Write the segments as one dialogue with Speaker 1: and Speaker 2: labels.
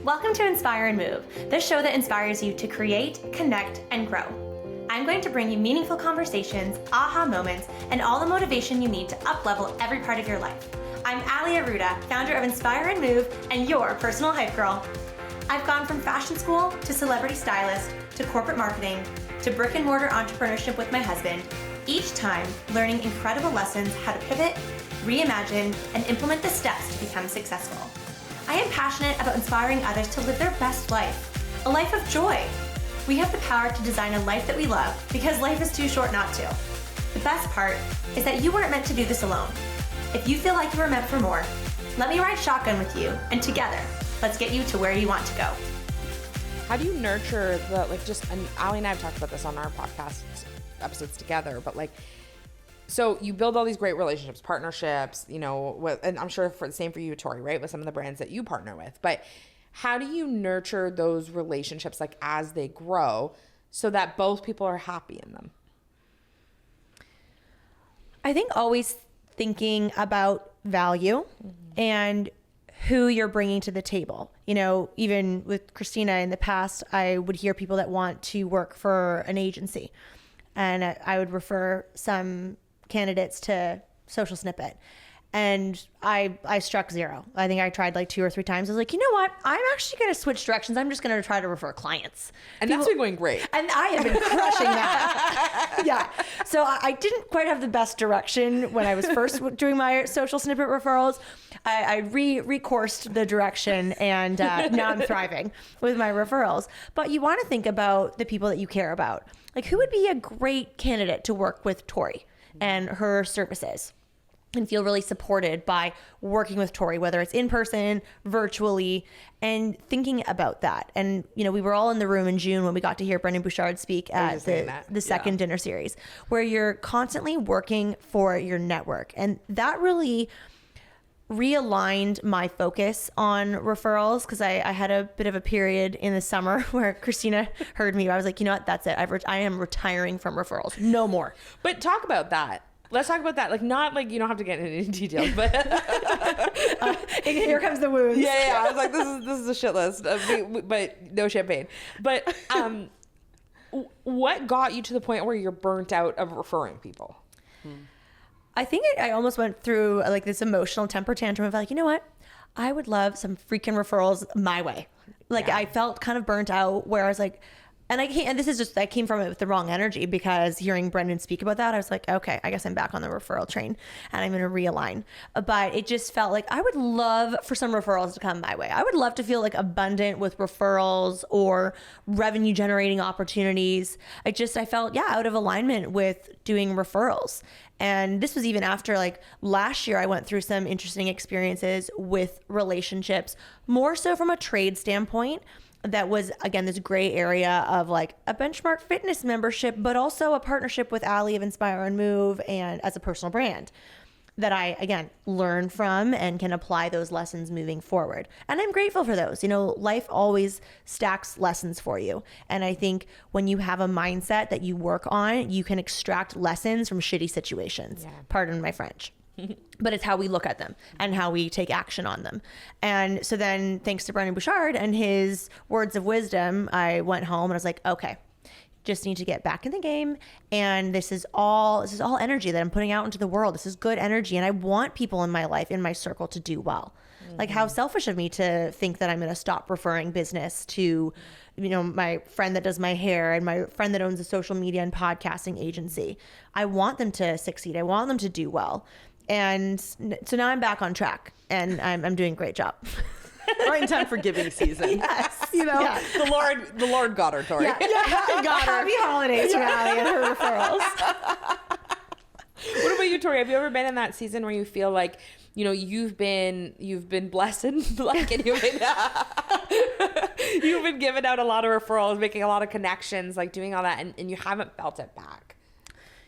Speaker 1: Welcome to Inspire and Move, the show that inspires you to create, connect, and grow. I'm going to bring you meaningful conversations, aha moments, and all the motivation you need to up-level every part of your life. I'm Ali Aruda, founder of Inspire and Move, and your personal hype girl. I've gone from fashion school to celebrity stylist to corporate marketing to brick and mortar entrepreneurship with my husband, each time learning incredible lessons how to pivot, reimagine, and implement the steps to become successful. I am passionate about inspiring others to live their best life, a life of joy. We have the power to design a life that we love because life is too short not to. The best part is that you weren't meant to do this alone. If you feel like you were meant for more, let me ride shotgun with you, and together, let's get you to where you want to go.
Speaker 2: How do you nurture and Ali and I have talked about this on our podcast episodes together, but so you build all these great relationships, partnerships, and I'm sure for the same for you, Tori, right? With some of the brands that you partner with. But how do you nurture those relationships as they grow so that both people are happy in them?
Speaker 1: I think always thinking about value and who you're bringing to the table. Even with Kristina in the past, I would hear people that want to work for an agency, and I would refer some candidates to Social Snippet, and I struck zero. I think I tried 2 or 3 times. I was like, you know what? I'm actually going to switch directions. I'm just going to try to refer clients.
Speaker 2: And that's been going great.
Speaker 1: And I have been crushing that. Yeah. So I didn't quite have the best direction when I was first doing my Social Snippet referrals. I recoursed the direction, and now I'm thriving with my referrals. But you want to think about the people that you care about. Who would be a great candidate to work with Tori and her services and feel really supported by working with Tori, whether it's in person, virtually, and thinking about that. And, we were all in the room in June when we got to hear Brendon Bouchard speak at the second dinner series, where you're constantly working for your network. And that really realigned my focus on referrals, because I had a bit of a period in the summer where Kristina heard me. I was like, you know what, that's it. I am retiring from referrals. No more.
Speaker 2: But talk about that. Let's talk about that. You don't have to get into any details, but
Speaker 1: here comes the wounds.
Speaker 2: Yeah. I was like, this is a shit list, but no champagne. But what got you to the point where you're burnt out of referring people?
Speaker 1: I think I almost went through this emotional temper tantrum of you know what? I would love some freaking referrals my way. I felt kind of burnt out where I was like, and I came from it with the wrong energy, because hearing Brendon speak about that, I was like, okay, I guess I'm back on the referral train and I'm going to realign. But it just felt like I would love for some referrals to come my way. I would love to feel abundant with referrals or revenue generating opportunities. I felt, out of alignment with doing referrals. And this was even after last year, I went through some interesting experiences with relationships, more so from a trade standpoint. That was, again, this gray area of a Benchmark Fitness membership, but also a partnership with Ali of Inspire and Move, and as a personal brand that I, again, learn from and can apply those lessons moving forward. And I'm grateful for those. Life always stacks lessons for you. And I think when you have a mindset that you work on, you can extract lessons from shitty situations. Yeah. Pardon my French. But it's how we look at them and how we take action on them. And so then, thanks to Brendon Bouchard and his words of wisdom, I went home and I was like, okay, just need to get back in the game. And this is all energy that I'm putting out into the world. This is good energy. And I want people in my life, in my circle, to do well. Mm-hmm. How selfish of me to think that I'm going to stop referring business to, my friend that does my hair and my friend that owns a social media and podcasting agency. I want them to succeed. I want them to do well. And so now I'm back on track, and I'm doing a great job.
Speaker 3: Right in time for giving season.
Speaker 1: Yes.
Speaker 2: Yeah. The Lord got her, Tori.
Speaker 1: Yeah, I got her. Happy holidays to Ali and her referrals.
Speaker 2: What about you, Tori? Have you ever been in that season where you feel like, you've been blessed and and you've been giving out a lot of referrals, making a lot of connections, doing all that, and you haven't felt it back?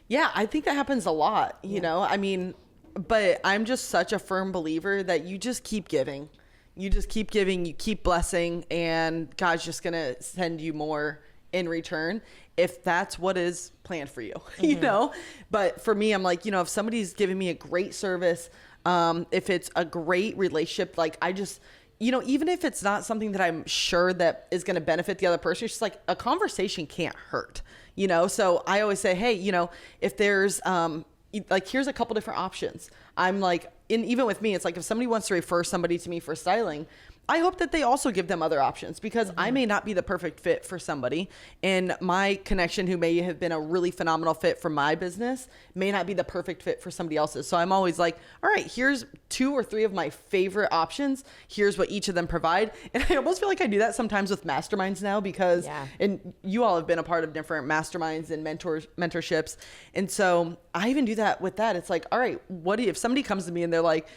Speaker 3: Yeah, I think that happens a lot, you know? I mean, but I'm just such a firm believer that you just keep giving. You just keep giving, you keep blessing, and God's just going to send you more in return if that's what is planned for you, mm-hmm. But for me, I'm like, if somebody's giving me a great service, if it's a great relationship, I just, you know, even if it's not something that I'm sure that is going to benefit the other person, it's just like a conversation can't hurt, you know? So I always say, hey, you know, if there's, like, here's a couple different options. I'm like, even with me, it's like if somebody wants to refer somebody to me for styling, I hope that they also give them other options, because I may not be the perfect fit for somebody, and my connection who may have been a really phenomenal fit for my business may not be the perfect fit for somebody else's. So I'm always like, all right, here's 2 or 3 of my favorite options. Here's what each of them provide. And I almost feel like I do that sometimes with masterminds now, because, and you all have been a part of different masterminds and mentorships. And so I even do that with that. It's like, all right, what if somebody comes to me and they're like,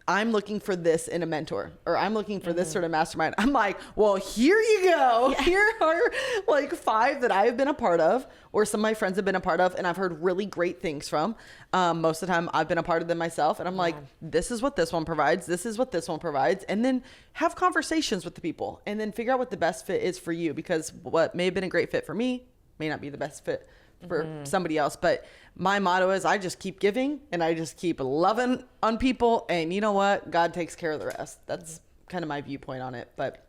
Speaker 3: I'm looking for this in a mentor, or I'm looking for this sort of mastermind. I'm like, well, here you go. Yeah. Here are like 5 that I've been a part of, or some of my friends have been a part of, and I've heard really great things from. Most of the time I've been a part of them myself. And I'm like, this is what this one provides. This is what this one provides. And then have conversations with the people, and then figure out what the best fit is for you, because what may have been a great fit for me may not be the best fit for somebody else. But my motto is I just keep giving, and I just keep loving on people, and you know what? God takes care of the rest. That's kind of my viewpoint on it. But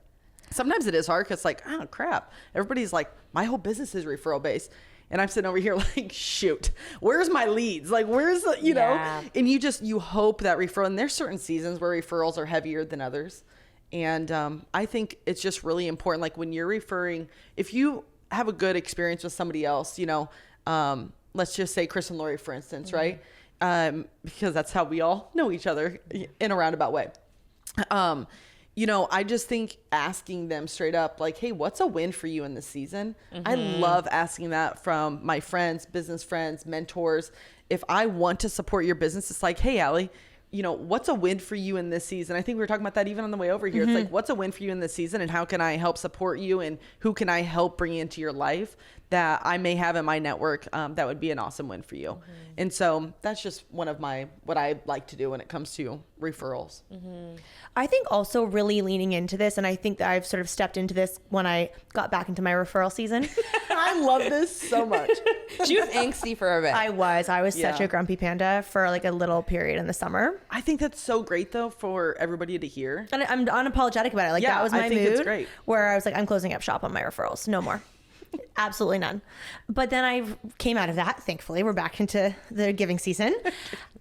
Speaker 3: sometimes it is hard, because like, oh crap, everybody's like, my whole business is referral based, and I'm sitting over here like, shoot, where's my leads? Like, where's the, you know? And you hope that referral, and there's certain seasons where referrals are heavier than others. And I think it's just really important, like when you're referring, if you have a good experience with somebody else, you know, let's just say Chris and Lori, for instance, right? Because that's how we all know each other in a roundabout way. You know, I just think asking them straight up, like, hey, what's a win for you in this season? I love asking that from my friends, business friends, mentors. If I want to support your business, it's like, hey, Allie, you know, what's a win for you in this season? I think we were talking about that even on the way over here. It's like, what's a win for you in this season, and how can I help support you, and who can I help bring into your life that I may have in my network that would be an awesome win for you. And so that's just one of what I like to do when it comes to referrals.
Speaker 1: I think also really leaning into this, and I think that I've sort of stepped into this when I got back into my referral season.
Speaker 3: I love this so much.
Speaker 2: She was angsty for a bit.
Speaker 1: I was such a grumpy panda for like a little period in the summer.
Speaker 3: I think that's so great though for everybody to hear.
Speaker 1: And I'm unapologetic about it. Like that was my mood,
Speaker 3: it's great.
Speaker 1: Where I was like, I'm closing up shop on my referrals. No more. Absolutely none. But then I came out of that. Thankfully, we're back into the giving season,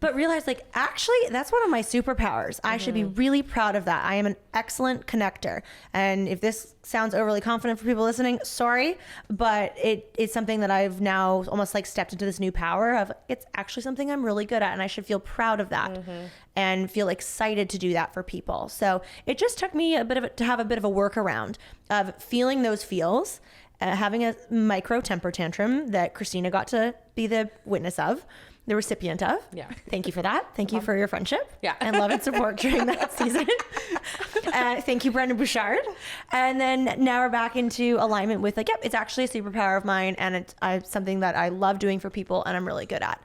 Speaker 1: but realized like, actually, that's one of my superpowers. I should be really proud of that. I am an excellent connector. And if this sounds overly confident for people listening, sorry, but it's something that I've now almost like stepped into this new power of, it's actually something I'm really good at, and I should feel proud of that and feel excited to do that for people. So it just took me to have a bit of a workaround of feeling those feels, having a micro temper tantrum that Kristina got to be the witness of, the recipient of.
Speaker 2: Yeah.
Speaker 1: Thank you for that. Thank you for your friendship.
Speaker 2: Yeah.
Speaker 1: And love and support during that season. Thank you, Brendan Bouchard. And then now we're back into alignment with like, yep, it's actually a superpower of mine, and it's something that I love doing for people and I'm really good at,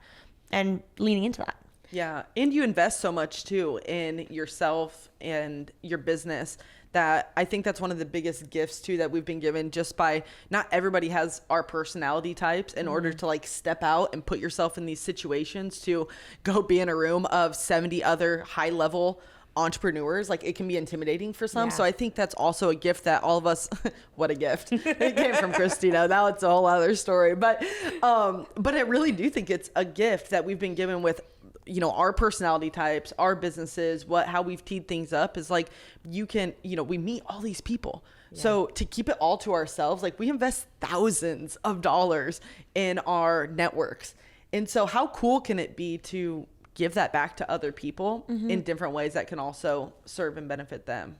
Speaker 1: and leaning into that.
Speaker 3: Yeah. And you invest so much too in yourself and your business, that I think that's one of the biggest gifts too that we've been given, just by not everybody has our personality types in order to like step out and put yourself in these situations to go be in a room of 70 other high level entrepreneurs. Like it can be intimidating for some. So I think that's also a gift that all of us, what a gift. It came from Kristina. Now it's a whole other story. But I really do think it's a gift that we've been given with, you know, our personality types, our businesses, how we've teed things up is like, you can, you know, we meet all these people. So to keep it all to ourselves, like we invest thousands of dollars in our networks. And so how cool can it be to give that back to other people in different ways that can also serve and benefit them?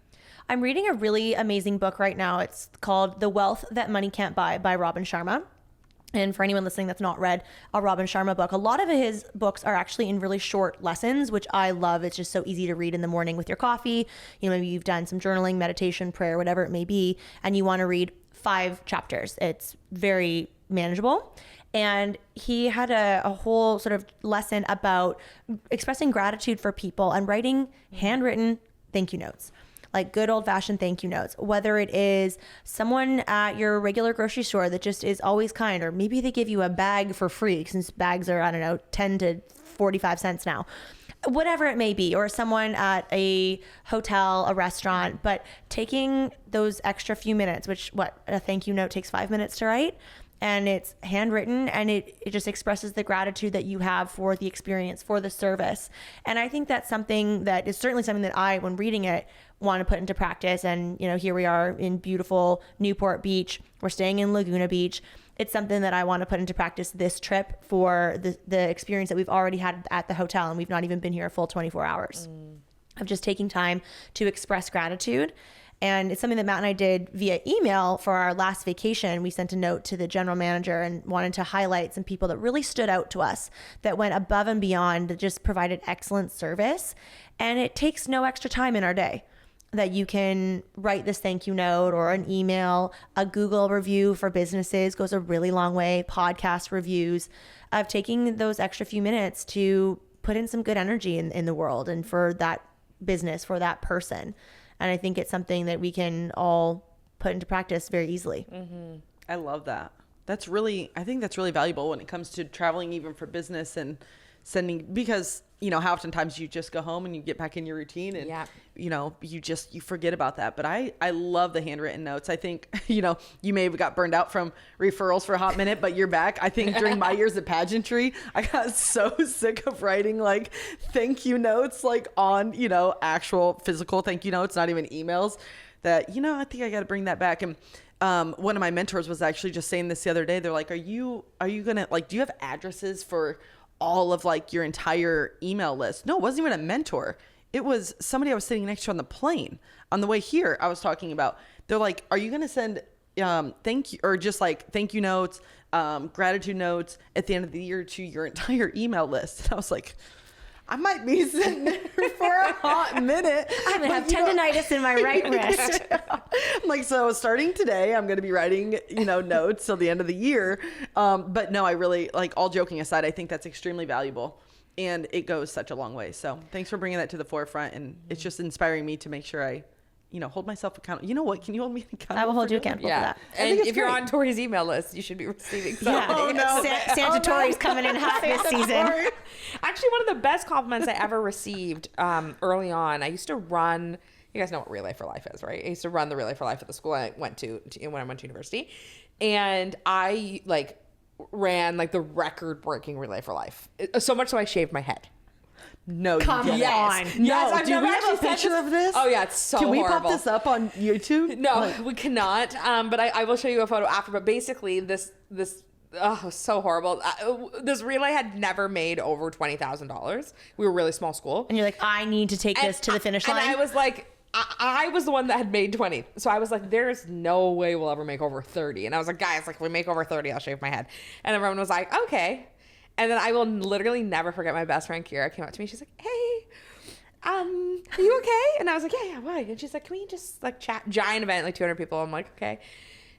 Speaker 1: I'm reading a really amazing book right now. It's called The Wealth That Money Can't Buy by Robin Sharma. And for anyone listening that's not read a Robin Sharma book, a lot of his books are actually in really short lessons, which I love. It's just so easy to read in the morning with your coffee. You know, maybe you've done some journaling, meditation, prayer, whatever it may be, and you want to read 5 chapters. It's very manageable. And he had a whole sort of lesson about expressing gratitude for people and writing handwritten thank you notes. Like good old fashioned thank you notes, whether it is someone at your regular grocery store that just is always kind, or maybe they give you a bag for free since bags are, I don't know, 10 to 45 cents now. whatever it may be, or someone at a hotel, a restaurant, but taking those extra few minutes, which a thank you note takes 5 minutes to write, and it's handwritten, and it just expresses the gratitude that you have for the experience, for the service. And I think that's something that is certainly something that I, when reading it, want to put into practice. And, here we are in beautiful Newport Beach. We're staying in Laguna Beach. It's something that I want to put into practice this trip for the experience that we've already had at the hotel, and we've not even been here a full 24 hours of just taking time to express gratitude. And it's something that Matt and I did via email for our last vacation. We sent a note to the general manager and wanted to highlight some people that really stood out to us, that went above and beyond, that just provided excellent service. And it takes no extra time in our day, that you can write this thank you note or an email. A Google review for businesses goes a really long way. Podcast reviews, of taking those extra few minutes to put in some good energy in the world and for that business, for that person. And I think it's something that we can all put into practice very easily.
Speaker 3: Mm-hmm. I love that. I think that's really valuable when it comes to traveling, even for business, and sending, because how oftentimes you just go home and you get back in your routine, and you forget about that. But I love the handwritten notes. I think you may have got burned out from referrals for a hot minute, but you're back. I think during my years of pageantry, I got so sick of writing like thank you notes, like on actual physical thank you notes, not even emails, that I think I got to bring that back. And one of my mentors was actually just saying this the other day. They're like, are you gonna, like, do you have addresses for all of like your entire email list? No, it wasn't even a mentor. It was somebody I was sitting next to on the plane on the way here. I was talking about, they're like, are you going to send thank you, or just like thank you notes, gratitude notes at the end of the year to your entire email list? And I was like, I might be sitting there for a hot minute.
Speaker 1: I'm gonna have tendonitis in my right wrist.
Speaker 3: I'm like, so starting today, I'm gonna be writing, notes till the end of the year. But no, I really, like, all joking aside, I think that's extremely valuable, and it goes such a long way. So thanks for bringing that to the forefront, and it's just inspiring me to make sure I hold myself accountable. You know what? Can you hold me accountable?
Speaker 1: I will hold you accountable for that.
Speaker 2: And if you're on Tori's email list, you should be receiving something.
Speaker 1: Yeah. Oh, no. Santa Tori's coming in hot this season.
Speaker 2: Actually, one of the best compliments I ever received early on, I used to run, you guys know what Relay for Life is, right? I used to run the Relay for Life at the school I went to when I went to university. And I ran the record-breaking Relay for Life. So much so I shaved my head.
Speaker 3: No,
Speaker 1: come on.
Speaker 2: Yes,
Speaker 3: No, do we have a picture of this?
Speaker 2: Oh yeah, it's so
Speaker 3: horrible. Can we
Speaker 2: horrible.
Speaker 3: pop this up on YouTube?
Speaker 2: No, we cannot. But I will show you a photo after. But basically, this so horrible. This relay had never made over $20,000. We were a really small school,
Speaker 1: and you're like, I need to take this to the finish line.
Speaker 2: And I was like, I was the one that had made 20. So I was like, there's no way we'll ever make over 30. And I was like, guys, if we make over 30, I'll shave my head. And everyone was like, okay. And then I will literally never forget, my best friend Kira came up to me. She's like, hey, are you okay? And I was like, yeah, why? And she's like, can we just chat? Giant event, 200 people. I'm like, okay.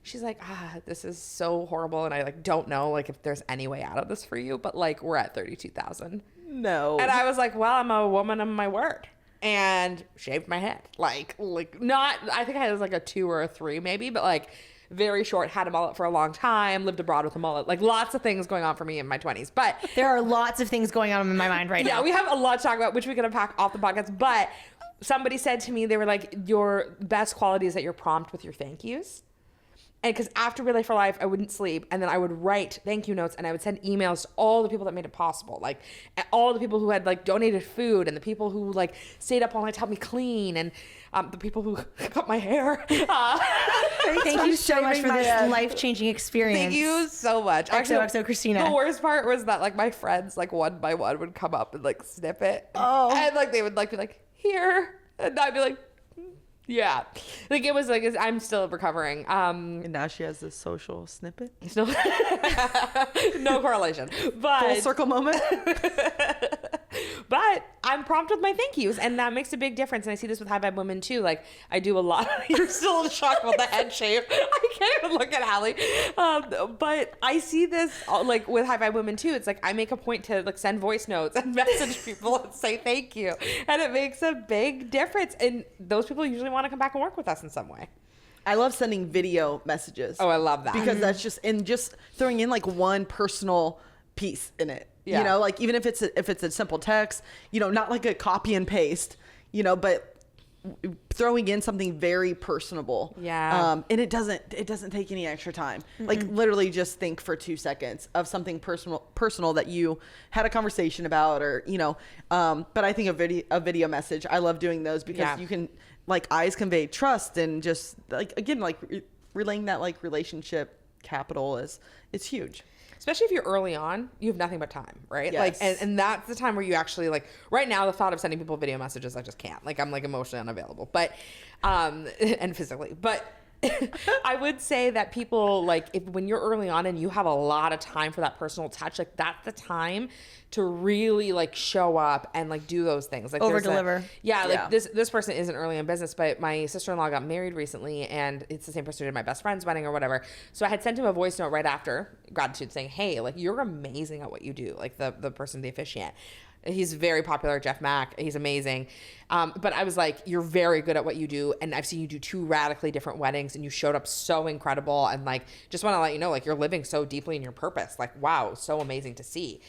Speaker 2: She's like, this is so horrible. And I don't know if there's any way out of this for you, but we're at 32,000.
Speaker 3: No.
Speaker 2: And I was like, well, I'm a woman of my word. And shaved my head. Not, I think I had a 2 or a 3 maybe, but very short, had a mullet for a long time, lived abroad with a mullet, lots of things going on for me in my 20s. But
Speaker 1: there are lots of things going on in my mind right now.
Speaker 2: Yeah, we have a lot to talk about, which we can unpack off the podcast. But somebody said to me, they were like, your best quality is that you're prompt with your thank yous. And because after Relay for Life, I wouldn't sleep. And then I would write thank you notes, and I would send emails to all the people that made it possible. All the people who had donated food, and the people who stayed up all night to help me clean, and the people who cut my hair.
Speaker 1: Thank you so much for this life-changing experience.
Speaker 2: Thank you so much.
Speaker 1: XOXO Kristina.
Speaker 2: The worst part was that my friends one by one would come up and snip it.
Speaker 3: Oh.
Speaker 2: And they would be like, here. And I'd be like, yeah. It was I'm still recovering.
Speaker 3: And now she has this social snippet.
Speaker 2: Still no correlation. But
Speaker 3: full circle moment.
Speaker 2: But I'm prompt with my thank yous, and that makes a big difference. And I see this with High Vibe Women too. I do a lot. You're still in shock about the head shave. I can't even look at Allie. But I see this with High Vibe Women too. It's I make a point to send voice notes and message people and say thank you, and it makes a big difference. And those people usually want to come back and work with us in some way.
Speaker 3: I love sending video messages.
Speaker 2: Oh, I love that.
Speaker 3: Because that's just throwing in one personal piece in it.
Speaker 2: Yeah.
Speaker 3: You know, like even if it's a simple text, you know, not like a copy and paste, you know, but throwing in something very personable.
Speaker 2: Yeah.
Speaker 3: And it doesn't take any extra time. Like literally just think for 2 seconds of something personal that you had a conversation about, or, you know, but I think a video message, I love doing those because you can, like, eyes convey trust, and just like, again, like relaying that like relationship capital is huge.
Speaker 2: Especially if you're early on, you have nothing but time, right?
Speaker 3: Yes.
Speaker 2: Like, and that's the time where you actually, like, right now, the thought of sending people video messages, I just can't. Like, I'm like emotionally unavailable, but, and physically, but I would say that people, like, when you're early on and you have a lot of time for that personal touch, like, that's the time to really, like, show up and, like, do those things. Like,
Speaker 1: over deliver.
Speaker 2: Like this person isn't early in business, but my sister-in-law got married recently, and it's the same person who did my best friend's wedding or whatever. So I had sent him a voice note right after gratitude saying, hey, like, you're amazing at what you do. Like, the person, the officiant. He's very popular, Jeff Mack. He's amazing. But I was like, you're very good at what you do. And I've seen you do 2 radically different weddings, and you showed up so incredible. And, like, just want to let you know, like, you're living so deeply in your purpose. Like, wow, so amazing to see.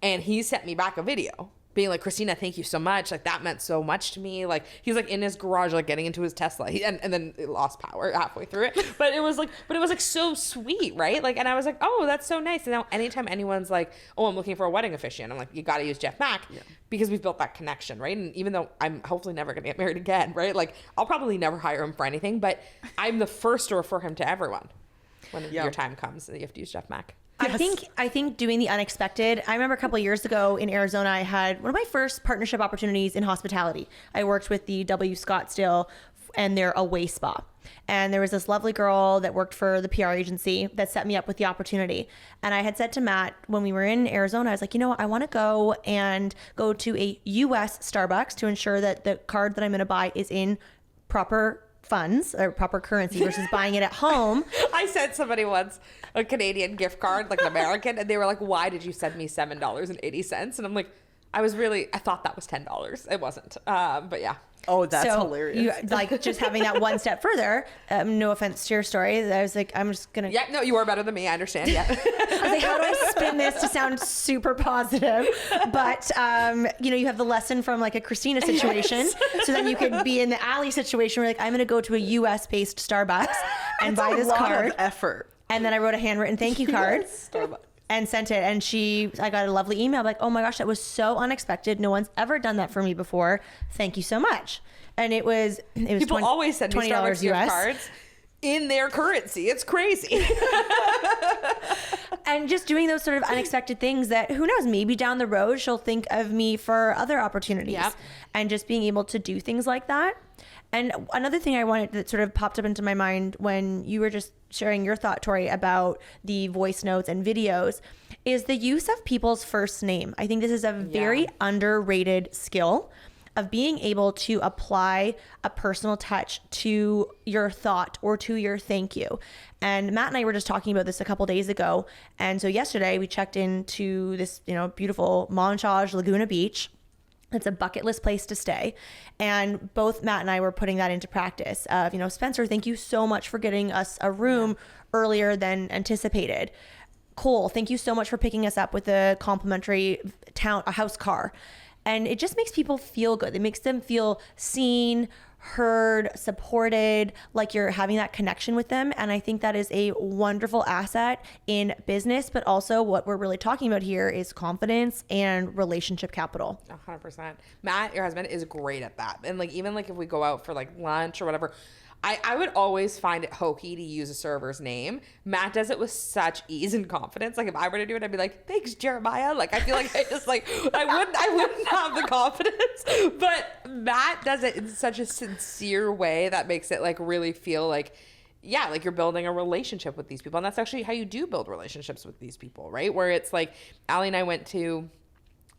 Speaker 2: And he sent me back a video being like, Kristina, thank you so much. Like, that meant so much to me. Like, he's like in his garage, like getting into his Tesla, and then it lost power halfway through it. But it was like so sweet, right? Like, and I was like, oh, that's so nice. And now anytime anyone's like, oh, I'm looking for a wedding officiant, I'm like, you got to use Jeff Mack, because we've built that connection, right? And even though I'm hopefully never going to get married again, right? Like, I'll probably never hire him for anything, but I'm the first to refer him to everyone when your time comes. You have to use Jeff Mack.
Speaker 1: Yes. I think doing the unexpected. I remember a couple of years ago in Arizona, I had one of my first partnership opportunities in hospitality. I worked with the W Scottsdale and their away spa. And there was this lovely girl that worked for the PR agency that set me up with the opportunity. And I had said to Matt when we were in Arizona, I was like, you know what, I want to go to a US Starbucks to ensure that the card that I'm going to buy is in proper funds or proper currency versus buying it at home.
Speaker 2: I sent somebody once a Canadian gift card, like an American, and they were like, why did you send me $7.80? And I'm like, I thought that was $10. It wasn't. But yeah.
Speaker 3: Oh, that's
Speaker 1: so
Speaker 3: hilarious.
Speaker 1: You, like, just having that one step further, no offense to your story, I was like, I'm just going to...
Speaker 2: Yeah, no, you are better than me. I understand. Yeah.
Speaker 1: I was like, how do I spin this to sound super positive? But, you know, you have the lesson from like a Kristina situation. Yes. So then you could be in the Allie situation where like, I'm going to go to a US-based Starbucks and buy this card.
Speaker 3: Of effort.
Speaker 1: And then I wrote a handwritten thank you card.
Speaker 3: Starbucks.
Speaker 1: And sent it, and I got a lovely email like, oh my gosh, that was so unexpected. No one's ever done that for me before. Thank you so much. And it was
Speaker 2: people always send me Starbucks gift cards in their currency. It's crazy.
Speaker 1: And just doing those sort of unexpected things that, who knows, maybe down the road she'll think of me for other opportunities.
Speaker 2: Yep.
Speaker 1: And just being able to do things like that. And another thing I wanted that sort of popped up into my mind when you were just sharing your thought, Tori, about the voice notes and videos is the use of people's first name. I think this is a very underrated skill of being able to apply a personal touch to your thought or to your thank you. And Matt and I were just talking about this a couple days ago. And so yesterday we checked into this, you know, beautiful Montage Laguna Beach. It's a bucket list place to stay. And both Matt and I were putting that into practice of, you know, Spencer, thank you so much for getting us a room earlier than anticipated. Cole, thank you so much for picking us up with a complimentary house car. And it just makes people feel good. It makes them feel seen, heard, supported, like you're having that connection with them. And I think that is a wonderful asset in business, but also what we're really talking about here is confidence and relationship capital.
Speaker 2: 100%. Matt, your husband, is great at that. And like, even like if we go out for like lunch or whatever, I would always find it hokey to use a server's name. Matt does it with such ease and confidence. Like if I were to do it, I'd be like, thanks, Jeremiah. Like I feel like I just like, I wouldn't have the confidence. But Matt does it in such a sincere way that makes it like really feel like, yeah, like you're building a relationship with these people. And that's actually how you do build relationships with these people, right? Where it's like, Allie and I went to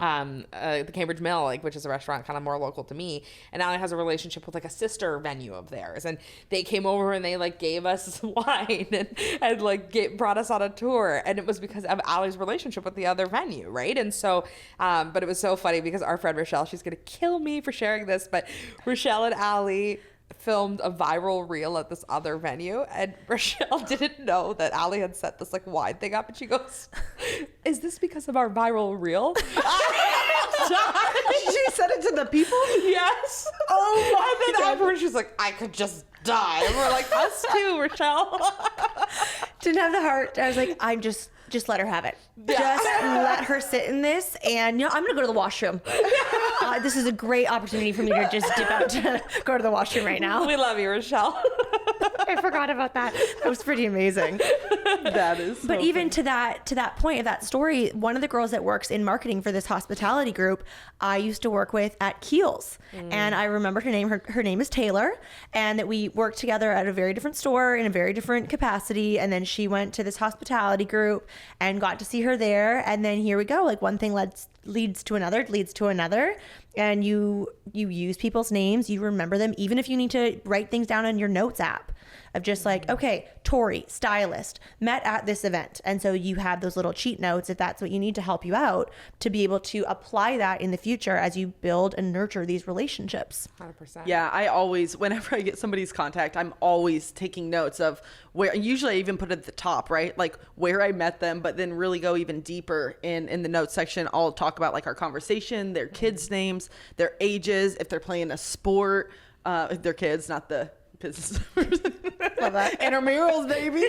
Speaker 2: the Cambridge Mill, like, which is a restaurant kind of more local to me, and Allie has a relationship with like a sister venue of theirs, and they came over and they like gave us wine and like brought us on a tour, and it was because of Allie's relationship with the other venue, right? And so but it was so funny because our friend Rochelle, she's gonna kill me for sharing this, but Rochelle and Allie filmed a viral reel at this other venue, and Rochelle didn't know that Allie had set this like wine thing up, and she goes, is this because of our viral reel?
Speaker 3: She said it to the people?
Speaker 2: Yes.
Speaker 3: Oh,
Speaker 2: and then afterwards she's like, I could just die. And we're like, us too, Rochelle.
Speaker 1: Didn't have the heart. I was like, just let her have it. Just let her sit in this, and I'm gonna go to the washroom. This is a great opportunity for me to just dip out to go to the washroom right now.
Speaker 2: We love you, Rochelle.
Speaker 1: I forgot about that. That was pretty amazing.
Speaker 3: That is so
Speaker 1: But even
Speaker 3: funny.
Speaker 1: to that point of that story, one of the girls that works in marketing for this hospitality group, I used to work with at Kiehl's. And I remember her name. Her name is Taylor, and that we worked together at a very different store in a very different capacity. And then she went to this hospitality group and got to see her there. And then here we go. Like, one thing leads to another. And you use people's names, you remember them, even if you need to write things down on your notes app of just like, okay, Tori, stylist, met at this event. And so you have those little cheat notes if that's what you need to help you out, to be able to apply that in the future as you build and nurture these relationships.
Speaker 2: 100%.
Speaker 3: Yeah, I always, whenever I get somebody's contact, I'm always taking notes of where, usually I even put it at the top, right? Like where I met them, but then really go even deeper in the notes section. I'll talk about like our conversation, their kids' names, their ages, if they're playing a sport, if they're kids, not the business.
Speaker 1: Love that.
Speaker 3: Intramurals, baby.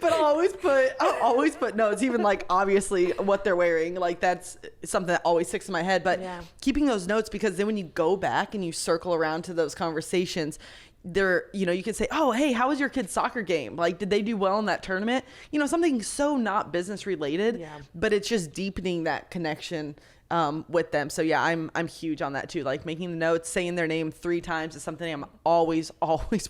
Speaker 3: But I'll always put notes, even like obviously what they're wearing. Like that's something that always sticks in my head. But keeping those notes, because then when you go back and you circle around to those conversations, you can say, oh, hey, how was your kid's soccer game? Like, did they do well in that tournament? Something so not business related, but it's just deepening that connection with them. So yeah, I'm huge on that too. Like making the notes, saying their name 3 times is something I'm always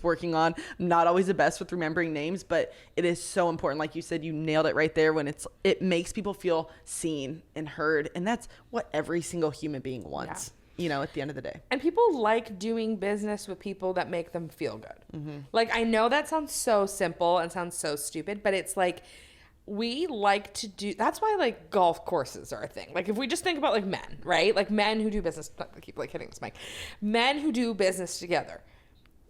Speaker 3: working on. I'm not always the best with remembering names, but it is so important. Like you said, you nailed it right there when it makes people feel seen and heard. And that's what every single human being wants, at the end of the day.
Speaker 2: And people like doing business with people that make them feel good. Mm-hmm. Like, I know that sounds so simple and sounds so stupid, but it's like, we like to do, that's why like golf courses are a thing. Like if we just think about like men, right? Like men who do business, I keep like hitting this mic. Men who do business together.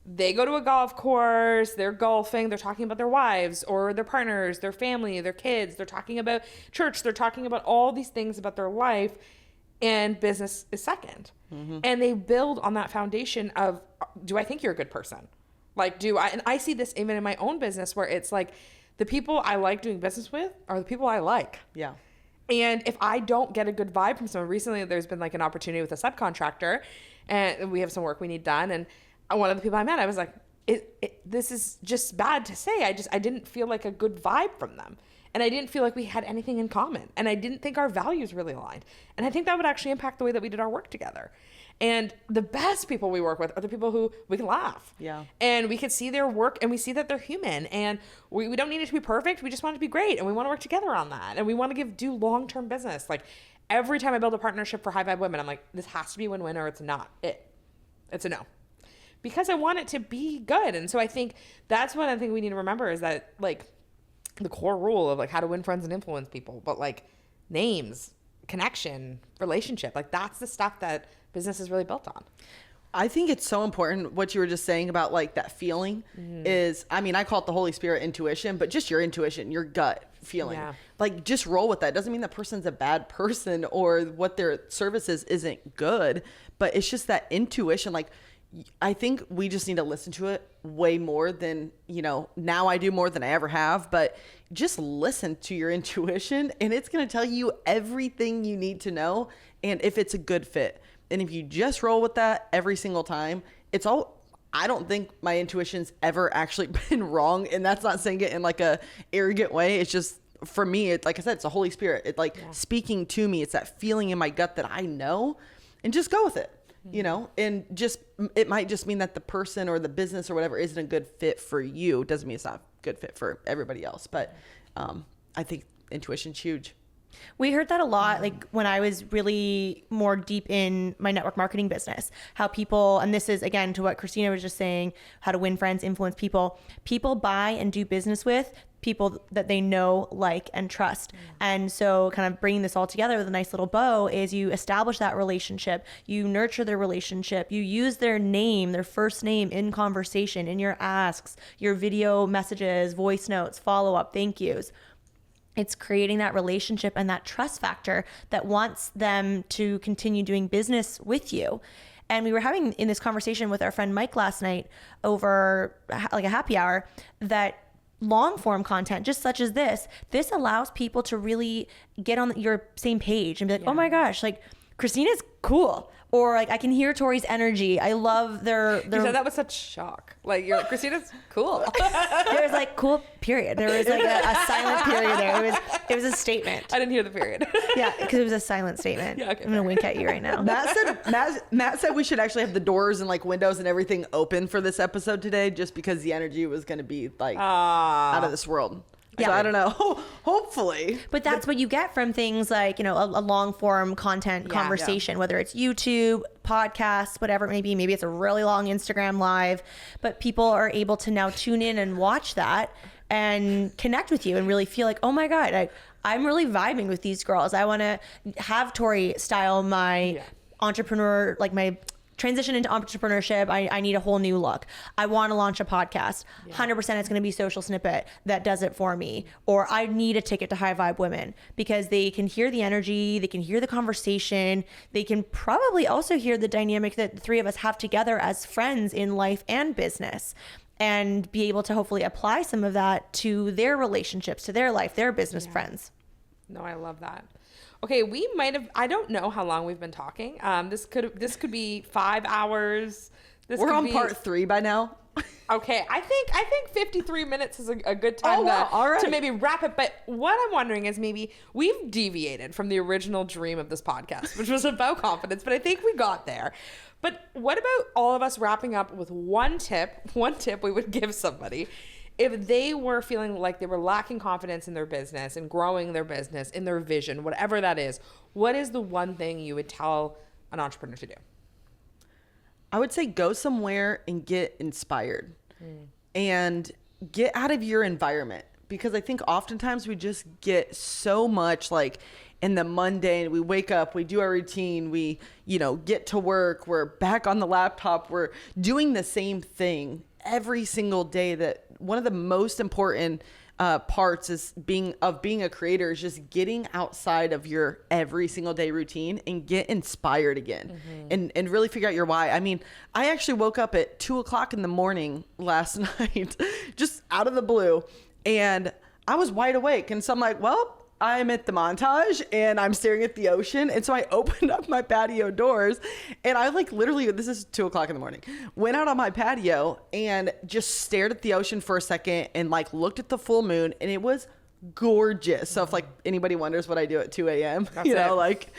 Speaker 2: They go to a golf course, they're golfing, they're talking about their wives or their partners, their family, their kids. They're talking about church. They're talking about all these things about their life, and business is second. Mm-hmm. And they build on that foundation of, do I think you're a good person? Like, and I see this even in my own business where it's like, the people I like doing business with are the people I like. Yeah. And if I don't get a good vibe from someone, recently there's been like an opportunity with a subcontractor, and we have some work we need done. And one of the people I met, I was like, this is just bad to say. I didn't feel like a good vibe from them. And I didn't feel like we had anything in common. And I didn't think our values really aligned. And I think that would actually impact the way that we did our work together. And the best people we work with are the people who we can laugh. Yeah. And we can see their work and we see that they're human. And we don't need it to be perfect. We just want it to be great. And we want to work together on that. And we want to do long-term business. Like every time I build a partnership for High Vibe Women, I'm like, this has to be a win-win or it's not it. It's a no. Because I want it to be good. And so I think that's what I think we need to remember is that like the core rule of like how to win friends and influence people, but like names, connection, relationship, like that's the stuff that business is really built on.
Speaker 3: I think it's so important what you were just saying about like that feeling is, I mean, I call it the Holy Spirit intuition, but just your intuition, your gut feeling. Yeah. Like just roll with that. Doesn't mean that person's a bad person or what their service isn't good, but it's just that intuition. Like I think we just need to listen to it way more than, now I do more than I ever have, but just listen to your intuition and it's going to tell you everything you need to know. And if it's a good fit. And if you just roll with that every single time, I don't think my intuition's ever actually been wrong. And that's not saying it in like a arrogant way. It's just, for me, it's like I said, it's the Holy Spirit. It's like speaking to me. It's that feeling in my gut that I know, and just go with it, and just, it might just mean that the person or the business or whatever isn't a good fit for you. It doesn't mean it's not a good fit for everybody else. But I think intuition's huge.
Speaker 1: We heard that a lot, like when I was really more deep in my network marketing business, how people, and this is again to what Kristina was just saying, how to win friends, influence people buy and do business with people that they know, like, and trust. And so kind of bringing this all together with a nice little bow is you establish that relationship, you nurture their relationship, you use their name, their first name in conversation, in your asks, your video messages, voice notes, follow-up, thank yous. It's creating that relationship and that trust factor that wants them to continue doing business with you. And we were having in this conversation with our friend Mike last night over like a happy hour, that long form content, just such as this allows people to really get on your same page and be like, oh my gosh, like Kristina's cool. Or like, I can hear Tori's energy. I love their
Speaker 2: You said that was such shock. Like, Kristina's cool.
Speaker 1: There was like cool period. There was like a silent period there. It was a statement.
Speaker 2: I didn't hear the period.
Speaker 1: Yeah, because it was a silent statement.
Speaker 2: Yeah, okay,
Speaker 1: I'm gonna wink at you right now.
Speaker 3: Matt said we should actually have the doors and like windows and everything open for this episode today, just because the energy was going to be like out of this world. Yeah. So I don't know. Hopefully.
Speaker 1: But that's what you get from things like, a long form content conversation, whether it's YouTube, podcasts, whatever it may be. Maybe it's a really long Instagram live, but people are able to now tune in and watch that and connect with you and really feel like, oh my God, I'm really vibing with these girls. I want to have Tori style my entrepreneur, like my transition into entrepreneurship. I need a whole new look. I want to launch a podcast. 100% it's going to be Social Snippet that does it for me. Or I need a ticket to High Vibe Women, because they can hear the energy, they can hear the conversation, they can probably also hear the dynamic that the three of us have together as friends in life and business, and be able to hopefully apply some of that to their relationships, to their life, their business friends.
Speaker 2: No, I love that. Okay, we might have, I don't know how long we've been talking. This could be 5 hours.
Speaker 3: We're on part 3 by now.
Speaker 2: Okay, I think 53 minutes is a good time to maybe wrap it. But what I'm wondering is, maybe we've deviated from the original dream of this podcast, which was about confidence, but I think we got there. But what about all of us wrapping up with one tip we would give somebody if they were feeling like they were lacking confidence in their business and growing their business, in their vision, whatever that is? What is the one thing you would tell an entrepreneur to do?
Speaker 3: I would say go somewhere and get inspired and get out of your environment, because I think oftentimes we just get so much like in the mundane. We wake up, we do our routine, we, get to work, we're back on the laptop, we're doing the same thing every single day. That one of the most important parts is being a creator is just getting outside of your every single day routine and get inspired again, and really figure out your why. I mean, I actually woke up at 2:00 in the morning last night, just out of the blue, and I was wide awake. And so I'm like, well, I'm at the Montage and I'm staring at the ocean. And so I opened up my patio doors, and I literally, this is 2:00 in the morning, went out on my patio and just stared at the ocean for a second and looked at the full moon, and it was gorgeous. So if anybody wonders what I do at 2 a.m.,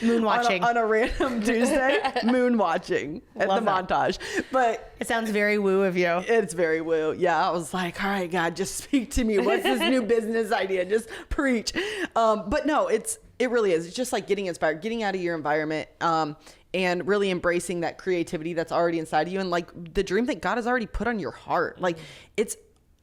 Speaker 1: moon watching
Speaker 3: on a random Tuesday, moon watching at the Montage. But
Speaker 1: it sounds very woo of you.
Speaker 3: It's very woo. Yeah. I was like, all right, God, just speak to me. What's this new business idea? Just preach. But no, it really is. It's just getting inspired, getting out of your environment, and really embracing that creativity that's already inside of you, and the dream that God has already put on your heart. It's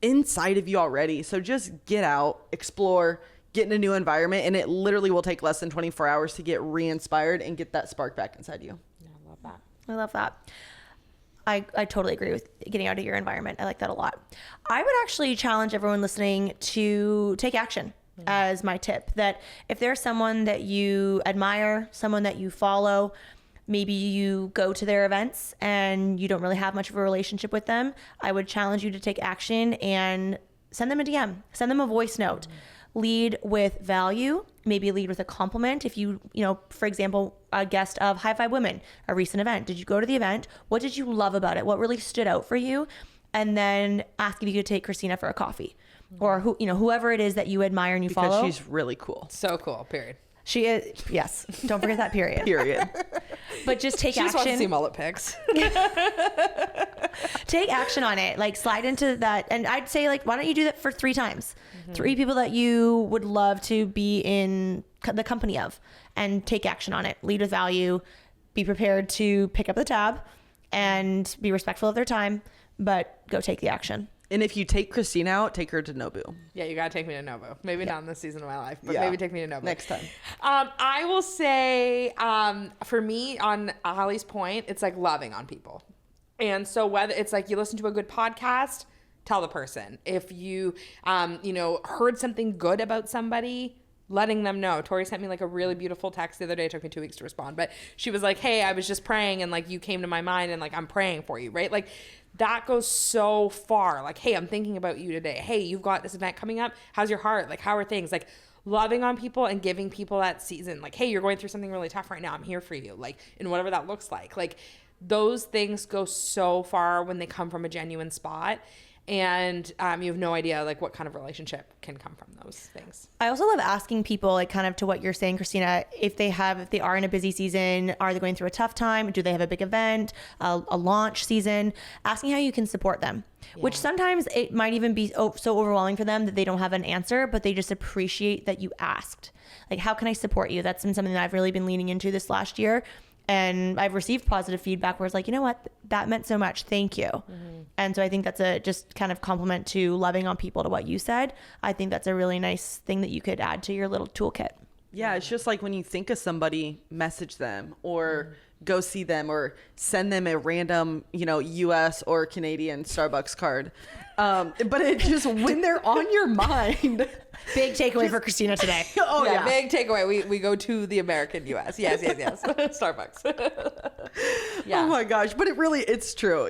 Speaker 3: inside of you already. So just get out, explore, get in a new environment, and it literally will take less than 24 hours to get re-inspired and get that spark back inside you.
Speaker 2: Yeah, I love that.
Speaker 1: I love that. I totally agree with getting out of your environment. I like that a lot. I would actually challenge everyone listening to take action as my tip. That if there's someone that you admire, someone that you follow, maybe you go to their events and you don't really have much of a relationship with them, I would challenge you to take action and send them a DM, send them a voice note. Lead with value, maybe lead with a compliment. If you for example, a guest of High Vibe Women, a recent event, did you go to the event? What did you love about it? What really stood out for you? And then ask if you could take Kristina for a coffee, or whoever it is that you admire and you follow.
Speaker 3: Because she's really cool.
Speaker 2: So cool, period.
Speaker 1: She is, yes. Don't forget that period.
Speaker 3: Period.
Speaker 1: But just take action.
Speaker 2: She just wants to see mullet pics.
Speaker 1: Take action on it. Slide into that. And I'd say, why don't you do that for 3 times? 3 people that you would love to be in the company of, and take action on it. Lead with value. Be prepared to pick up the tab and be respectful of their time, but go take the action.
Speaker 3: And if you take Kristina out, take her to Nobu.
Speaker 2: Yeah, you gotta take me to Nobu. Maybe not in this season of my life, but maybe take me to Nobu
Speaker 3: next time.
Speaker 2: I will say, for me, on Allie's point, it's loving on people. And so whether it's you listen to a good podcast, tell the person. If you, heard something good about somebody, letting them know. Tori sent me like a really beautiful text the other day. It took me 2 weeks to respond, but she was like, hey, I was just praying and like you came to my mind and like I'm praying for you, right? Like that goes so far. Like, hey, I'm thinking about you today. Hey, you've got this event coming up. How's your heart? Like, how are things? Like loving on people and giving people that season. Like, hey, you're going through something really tough right now. I'm here for you. Like, in whatever that looks like. Like, those things go so far when they come from a genuine spot. And you have no idea like what kind of relationship can come from those things.
Speaker 1: I also love asking people, like kind of to what you're saying, Kristina, if they are in a busy season, are they going through a tough time? Do they have a big event, a launch season? Asking how you can support them, which sometimes it might even be so overwhelming for them that they don't have an answer, but they just appreciate that you asked. Like, how can I support you? That's been something that I've really been leaning into this last year. And I've received positive feedback where it's like, you know what, that meant so much. Thank you. Mm-hmm. And so I think that's a just kind of compliment to loving on people, to what you said. I think that's a really nice thing that you could add to your little toolkit.
Speaker 3: Yeah, it's just like when you think of somebody, message them or go see them or send them a random, US or Canadian Starbucks card. But it just, when they're on your mind.
Speaker 1: Big takeaway for Kristina today.
Speaker 3: Oh yeah.
Speaker 2: Big takeaway. We go to the American US. Yes. Starbucks. Yeah.
Speaker 3: Oh my gosh. But it's true,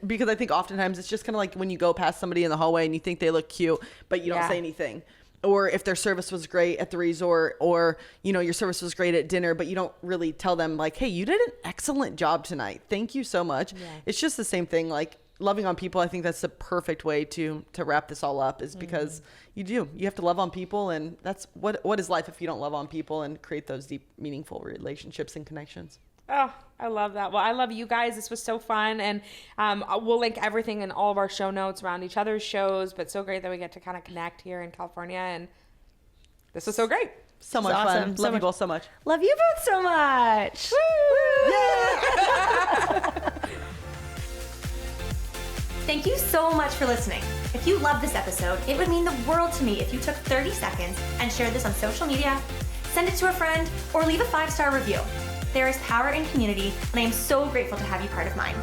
Speaker 3: because I think oftentimes it's just kind of like when you go past somebody in the hallway and you think they look cute, but you don't say anything. Or if their service was great at the resort, or, your service was great at dinner, but you don't really tell them like, hey, you did an excellent job tonight. Thank you so much. Yeah. It's just the same thing. Like loving on people. I think that's the perfect way to wrap this all up, is because you have to love on people. And that's what is life if you don't love on people and create those deep, meaningful relationships and connections.
Speaker 2: Oh, I love that. Well, I love you guys. This was so fun. And we'll link everything in all of our show notes around each other's shows. But so great that we get to kind of connect here in California. And this was so great.
Speaker 3: So much fun. Love you both so much.
Speaker 1: Love you both so much.
Speaker 3: Woo!
Speaker 1: Yeah! Thank you so much for listening. If you loved this episode, it would mean the world to me if you took 30 seconds and shared this on social media, send it to a friend, or leave a 5-star review. There is power in community, and I am so grateful to have you part of mine.